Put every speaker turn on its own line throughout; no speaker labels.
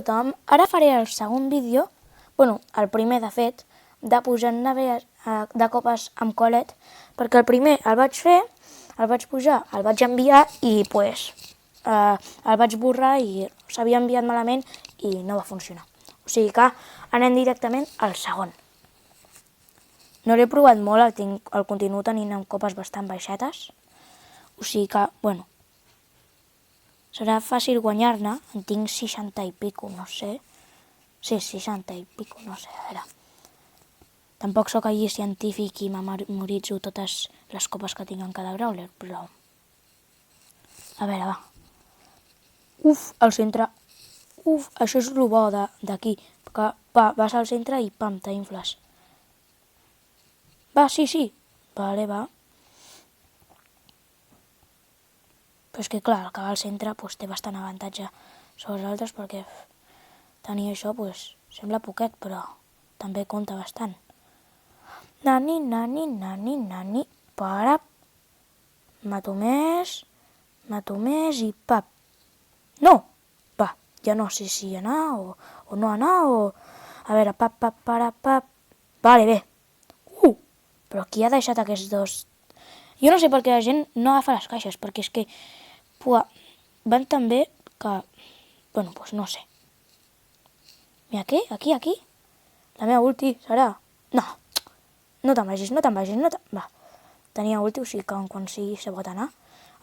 tothom, ara faré el segon vídeo, el primer de fet, de pujar de copes amb colet, perquè el primer el vaig fer, el vaig pujar, el vaig enviar i el vaig borrar i s'havia enviat malament i no va funcionar. O sigui que anem directament al segon. No l'he provat molt, el continuo tenint amb copes bastant baixetes, o sigui que, serà fàcil guanyar-ne, en tinc 60 i pico, no sé. Sí, 60 i pico, no sé, a veure. Tampoc sóc allí científic i memoritzo totes les copes que tinc en cada brawler, però... A veure, va. Uf, al centre. Uf, això és el bo d'aquí, que vas al centre i pam, t'infles. Va, sí. Vale, va. Però és que clar, el que va al centre té bastant avantatge sobre els altres perquè tenir això sembla poquet, però també compta bastant. Nani, para. Mato més i pap. No! Va, ja no sé si anar o no anar o... A veure, pap, pap. Vale, bé. Però qui ha deixat aquests dos? Jo no sé per què la gent no agafa les caixes, perquè és que van tan bé que... no sé. Mira, aquí. La meva ulti serà... No te'n vagis. Va, tenia ulti, o sigui que quan sigui se pot anar.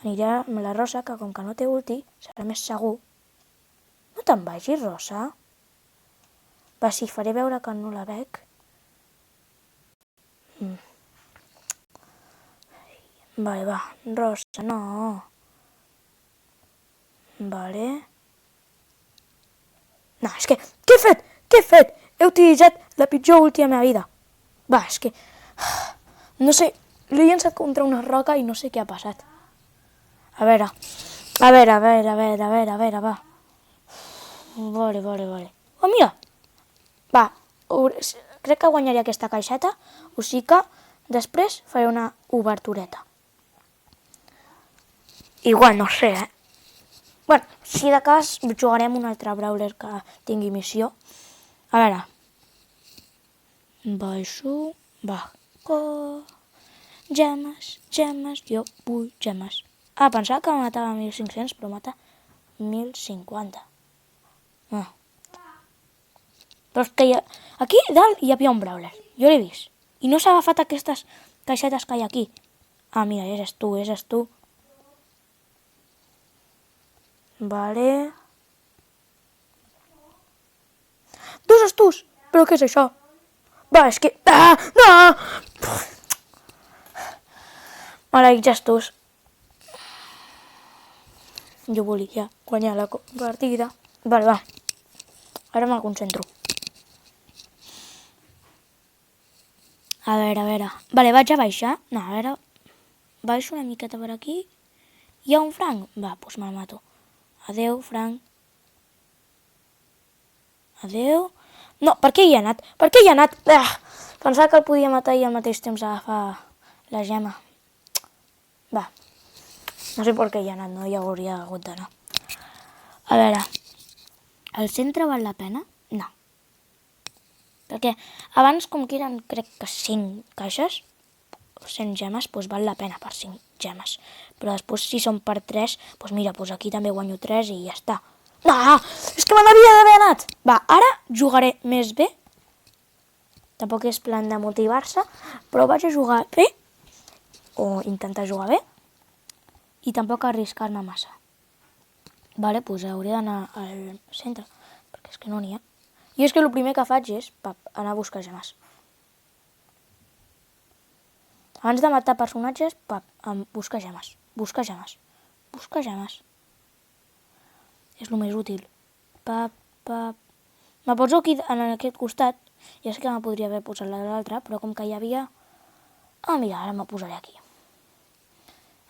Aniré amb la Rosa, que com que no té ulti, serà més segur. No te'n vagis, Rosa. Va, sí, faré veure que no la veig. Vale, va, Rosa, no. Vale. No, és que... Què he fet? He utilitzat la pitjor ulti de la meva vida. Va, és que... No sé, l'he llançat contra una roca i no sé què ha passat. A veure, va. Vale. Oh, mira! Va, crec que guanyaré aquesta caixeta, o sigui que després faré una obertureta. Igual, no sé, si de cas jugarem un altre brawler que tingui missió. A veure. Baixo, gemes, jo vull gemes. Pensava que matava 1.500, però mata 1.050. Però és que aquí dalt hi havia un brawler, jo l'he vist. I no s'ha agafat aquestes caixetes que hi ha aquí. Mira, eres tu. Vale. 2 estus! Però què és això? Va, és que... No! Maleïts estus. Jo volia guanyar la partida. Vale, va. Ara me'l concentro. A veure. Vale, vaig a baixar. No, a veure... Baixo una miqueta per aquí. Hi ha un Frank? Va, doncs me'l mato. Adeu, Frank. Adeu. No, per què hi ha anat? Pensava que el podia matar i al mateix temps agafar la gema. Va. No sé per què hi ha anat, no hi hauria hagut d'anar. A veure. El centre val la pena? No. Perquè abans, com que eren, crec que 5 caixes, 100 gemes, doncs val la pena per 5 gemes. Però després, si són per 3, doncs mira, aquí també guanyo 3 i ja està. No, és que me n'havia d'haver anat. Va, ara jugaré més bé. Tampoc és plan de motivar-se, però vaig a jugar bé, o intentar jugar bé, i tampoc arriscar-me massa. Vale, doncs hauré d'anar al centre, perquè és que no n'hi ha. I és que el primer que faig és anar a buscar gemes. Abans de matar personatges, buscar gemes. És el més útil. Me poso aquí en aquest costat. Ja sé que me podria haver posat l'altre, però com que hi havia... Mira, ara me posaré aquí.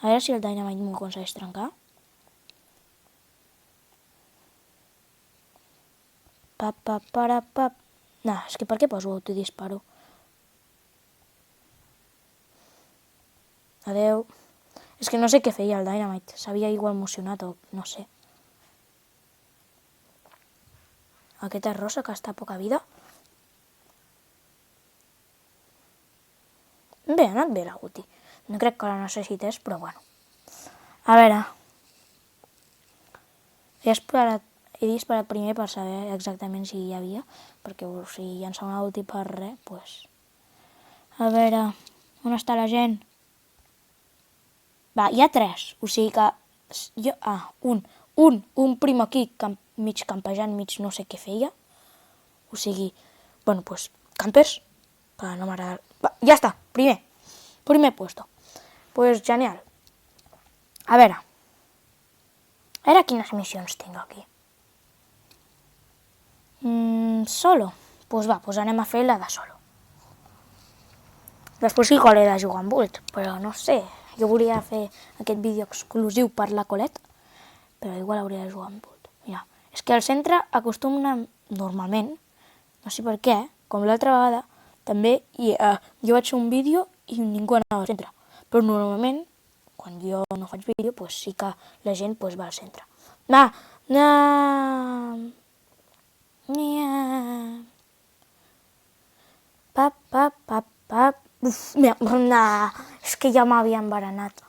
A veure si el Dynamite m'ho aconsegueix trencar. No, és que per què poso autodisparo? Adeu. És que no sé què feia el Dynamite. S'havia igual emocionat o no sé. Aquest és rosa, que està a poca vida. Bé, ha anat bé la Guti. No crec que la necessités, però bueno. A veure. He disparat primer per saber exactament si hi havia, perquè si llançar una Guti per res, doncs... A veure, on està la gent? Va, hi ha 3, o sigui que... un prim aquí, mig campejant, mig no sé què feia. O sigui, bueno, doncs, campers, que no m'agrada... Va, ja està, primer puesto. Pues genial. A veure quines missions tinc aquí. Solo. Pues va, pues anem a fer la de solo. Després igual he de jugar amb Bult, però no sé. Jo volia fer aquest vídeo exclusiu per la Colette, però igual hauria de jugar amb Bult. Mira, és que al centre acostumen normalment, no sé per què, com l'altra vegada, també jo vaig fer un vídeo i ningú anava al centre. Però normalment, quan jo no faig vídeo, pues sí que la gent pues, va al centre. Uf, és que ja m'havia embaranat.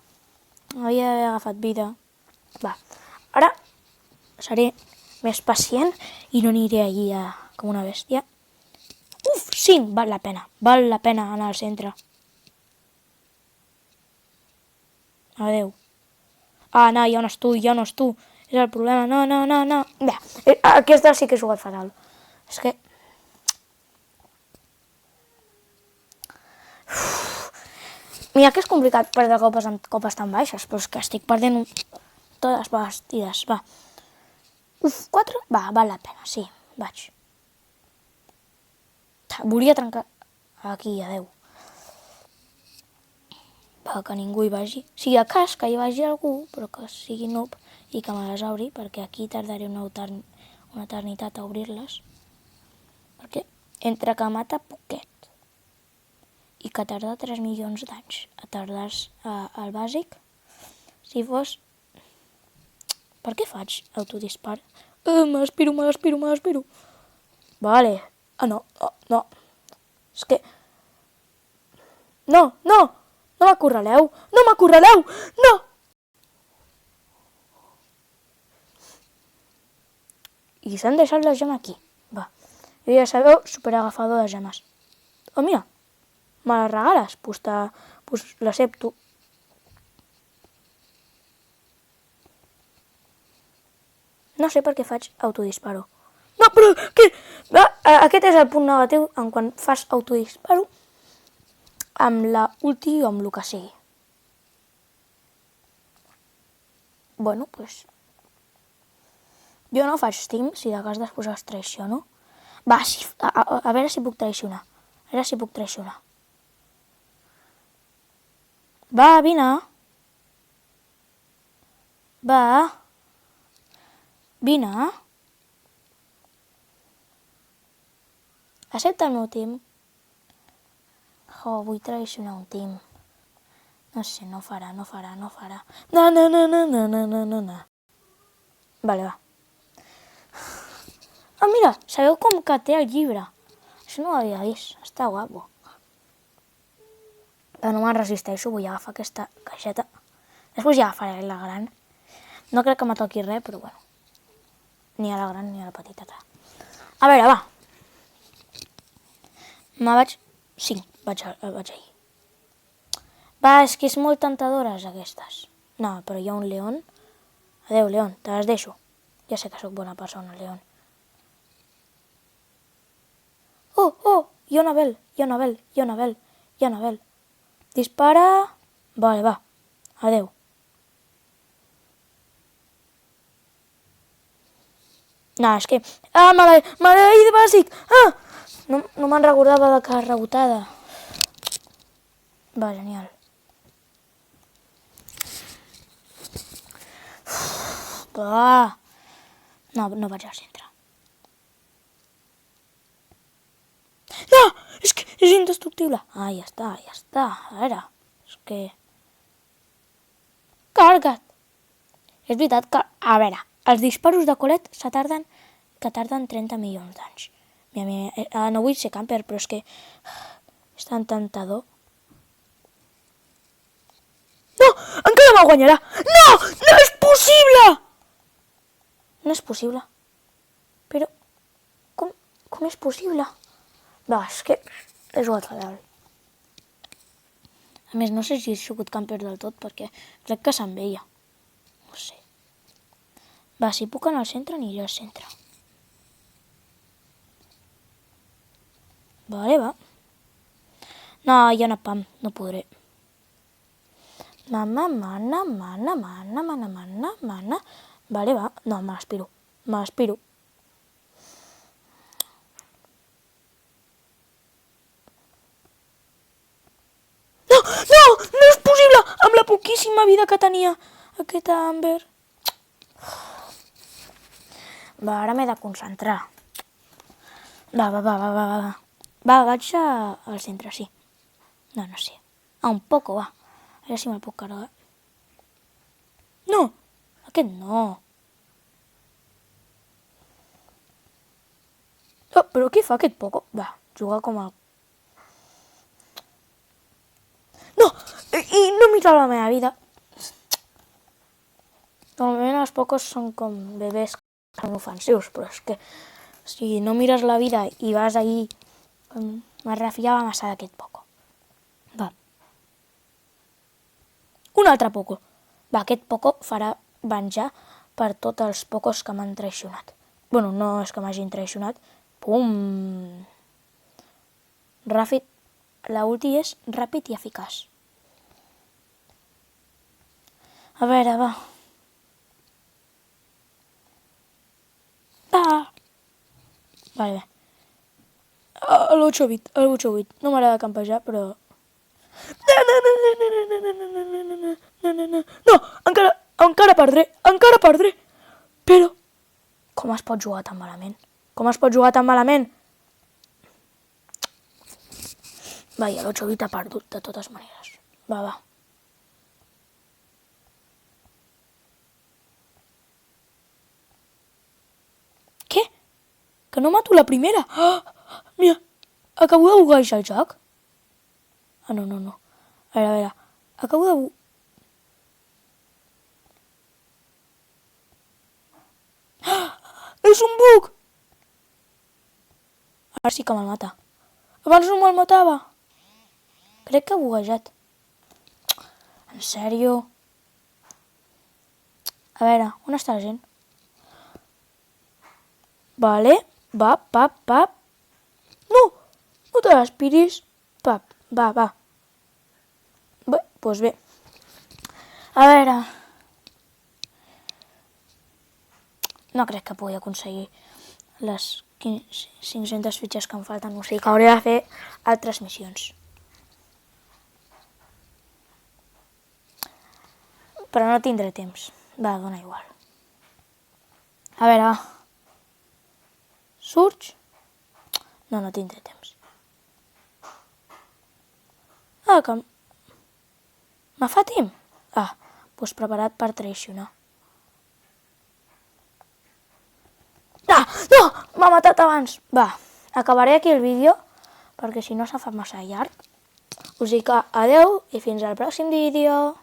Havia agafat vida. Va, ara seré més pacient i no aniré allí com una bèstia. Uf, 5, val la pena anar al centre. Adeu. No, ja no és tu. És el problema, no. Bé, aquesta sí que he jugat fatal. És que... Mira que és complicat perdre copes amb copes tan baixes, però és que estic perdent totes les partides, va. Uf, 4? Va, val la pena, sí, vaig. Volia trencar... Aquí, adeu. Va, que ningú hi vagi. Si a cas que hi vagi algú, però que sigui noob i que me les obri, perquè aquí tardaré una eternitat a obrir-les. Perquè entre que mata poquet i que tarda 3 milions d'anys a tardar al bàsic, si fos... Per què faig autodispar? M'aspiro. Vale. No. És que... No m'acorraleu! No! I s'han deixat la gema aquí. Va. Jo ja sabeu, superagafador de gemes. Oh, mira, me la regales? Pues l'accepto. No sé per què faig autodisparo. No, però què? Aquest és el punt negatiu en quan fas autodisparo amb la ulti o amb el que sigui. Bueno, pues... Jo no faig Steam, si de cas després els traiciono. Va, a veure si puc traicionar. Va, vine. Vine. Accepta el meu team. Vull traicionar un team. No sé, no farà. No. Vale, va. Mira, sabeu com que té el llibre? Això no ho havia vist, està guapo. Però no me'n resisteixo, vull agafar aquesta caixeta. Després ja agafaré la gran. No crec que me toqui res, però bueno. Ni a la gran ni a la petiteta. A veure, va. Sí, vaig ahir. Va, és que és molt tentadores aquestes. No, però hi ha un león. Adeu, león, te les deixo. Ja sé que sóc bona persona, león. Oh, hi ha una Bel. Dispara. Vale, va. Adeu. No, és que... maleït de bàsic! No me'n recordava de que rebotada. Va, genial. No vaig al centre. No! És que és indestructible. Ja està. A veure, és que... Carrega't! És veritat que, a veure, els disparos de Colette se tarden que tarden 30 milions d'anys. No vull ser camper, però és que és tan tentador. No! Encara me guanyarà! No! No és possible! No és possible. Però, com és possible? Va, és que he jugat fatal. A més, no sé si he sigut camper del tot, perquè crec que se'n veia. No sé. Va, si puc anar al centre, aniré al centre. Vale, va. No, hi ha una pam, no podré. Mana. Vale, va. No, me l'aspiro. No, no és possible! Amb la poquíssima vida que tenia aquest Amber. Va, ara m'he de concentrar. Va. Va, vaig al centre, sí. No sé. Un poco, va. A veure si me'l puc carregar. No! Aquest no. Oh, però què fa aquest poco? Va, jugar com el... No! I no mira la meva vida. Normalment els pocos són com bebès que són ofensius, però és que si no mires la vida i vas ahí... Me refiava massa d'aquest poco. Va. Un altre poco. Va, aquest poco farà venjar per tots els pocos que m'han traicionat. Bueno, no és que m'hagin traicionat. Pum! Ràpid. La ulti és ràpid i eficaç. A veure, va. Vale. L'8-8. No m'agrada campejar, però... No! Encara perdré! Però... Com es pot jugar tan malament? Vaja, l'8-8 ha perdut, de totes maneres. Va. Què? Que no mato la primera? Mira, acabo de buguejar el joc. No. A veure. Acabo de... És un bug! Ara sí que me'l mata. Abans no me'l matava. Crec que ha buguejat. En sèrio? A veure, on està la gent? Vale, va. No te l'aspiris. Va. Bé, doncs bé. A veure... No crec que pugui aconseguir les 500 fitxes que em falten. O sigui que hauré de fer altres missions. Però no tindré temps. Va, dona igual. A veure... Surts? No tindré temps. Que... Me fa temps? Doncs preparat per traicionar. No! M'ha matat abans. Va, acabaré aquí el vídeo, perquè si no se fa massa llarg. Us dic adeu i fins al pròxim vídeo.